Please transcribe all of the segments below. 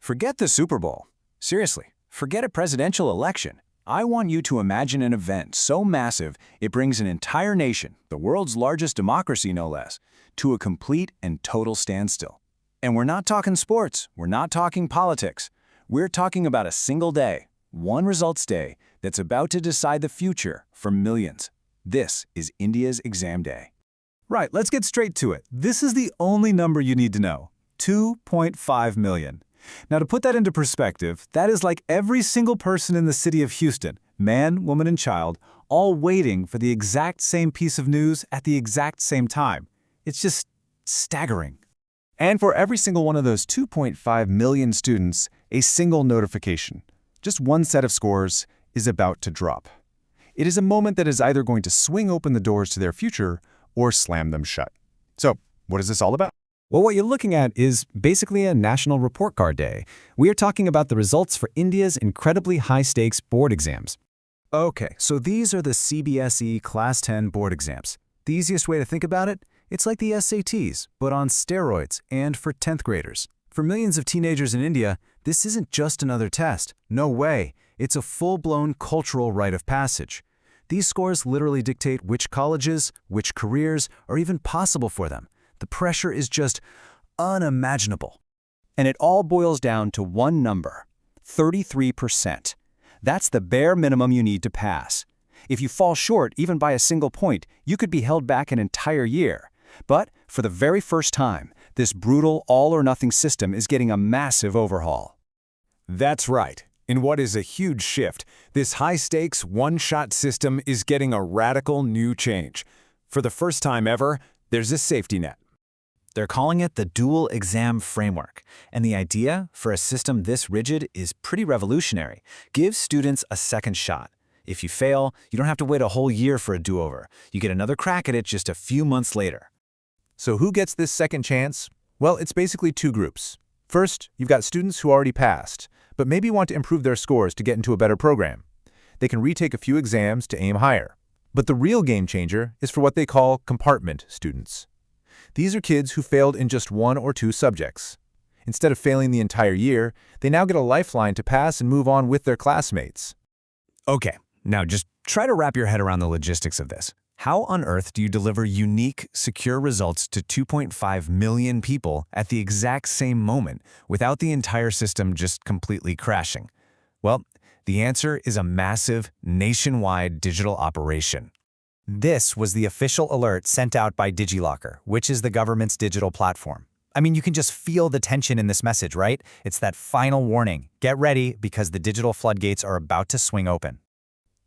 Forget the Super Bowl. Seriously, forget a presidential election. I want you to imagine an event so massive it brings an entire nation, the world's largest democracy no less, to a complete and total standstill. And we're not talking sports, we're not talking politics. We're talking about a single day, one results day, that's about to decide the future for millions. This is India's exam day. Right, let's get straight to it. This is the only number you need to know, 2.5 million. Now, to put that into perspective, that is like every single person in the city of Houston, man, woman, and child, all waiting for the exact same piece of news at the exact same time. It's just staggering. And for every single one of those 2.5 million students, a single notification, just one set of scores, is about to drop. It is a moment that is either going to swing open the doors to their future or slam them shut. So, what is this all about? Well, what you're looking at is basically a National Report Card Day. We are talking about the results for India's incredibly high-stakes board exams. Okay, so these are the CBSE Class 10 board exams. The easiest way to think about it, it's like the SATs, but on steroids and for 10th graders. For millions of teenagers in India, this isn't just another test. No way. It's a full-blown cultural rite of passage. These scores literally dictate which colleges, which careers are even possible for them. The pressure is just unimaginable. And it all boils down to one number, 33%. That's the bare minimum you need to pass. If you fall short even by a single point, you could be held back an entire year. But for the very first time, this brutal all-or-nothing system is getting a massive overhaul. That's right. In what is a huge shift, this high-stakes, one-shot system is getting a radical new change. For the first time ever, there's a safety net. They're calling it the dual exam framework. And the idea for a system this rigid is pretty revolutionary. Gives students a second shot. If you fail, you don't have to wait a whole year for a do-over. You get another crack at it just a few months later. So who gets this second chance? Well, it's basically two groups. First, you've got students who already passed, but maybe want to improve their scores to get into a better program. They can retake a few exams to aim higher. But the real game changer is for what they call compartment students. These are kids who failed in just one or two subjects. Instead of failing the entire year, they now get a lifeline to pass and move on with their classmates. Okay, now just try to wrap your head around the logistics of this. How on earth do you deliver unique, secure results to 2.5 million people at the exact same moment without the entire system just completely crashing? Well, the answer is a massive, nationwide digital operation. This was the official alert sent out by DigiLocker, which is the government's digital platform. I mean, you can just feel the tension in this message, right? It's that final warning. Get ready because the digital floodgates are about to swing open.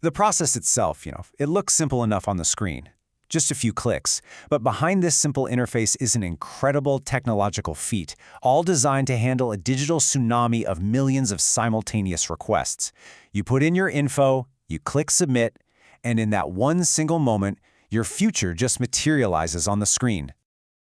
The process itself, it looks simple enough on the screen. Just a few clicks. But behind this simple interface is an incredible technological feat, all designed to handle a digital tsunami of millions of simultaneous requests. You put in your info, you click submit, and in that one single moment, your future just materializes on the screen.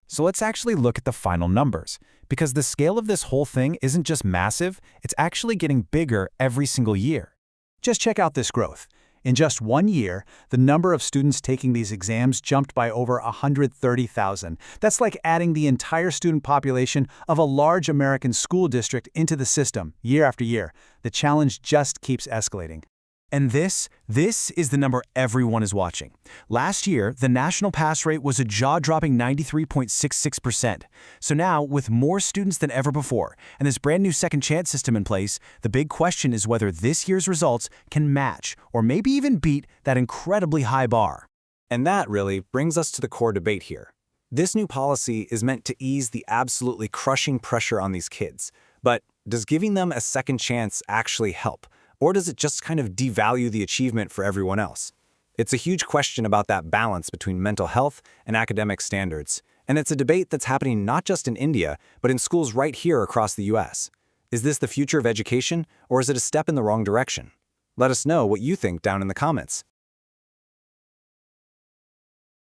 So let's actually look at the final numbers, because the scale of this whole thing isn't just massive, it's actually getting bigger every single year. Just check out this growth. In just 1 year, the number of students taking these exams jumped by over 130,000. That's like adding the entire student population of a large American school district into the system year after year. The challenge just keeps escalating. And this is the number everyone is watching. Last year, the national pass rate was a jaw-dropping 93.66%. So now, with more students than ever before, and this brand new second chance system in place, the big question is whether this year's results can match, or maybe even beat, that incredibly high bar. And that really brings us to the core debate here. This new policy is meant to ease the absolutely crushing pressure on these kids. But does giving them a second chance actually help? Or does it just kind of devalue the achievement for everyone else? It's a huge question about that balance between mental health and academic standards. And it's a debate that's happening not just in India, but in schools right here across the US. Is this the future of education, or is it a step in the wrong direction? Let us know what you think down in the comments.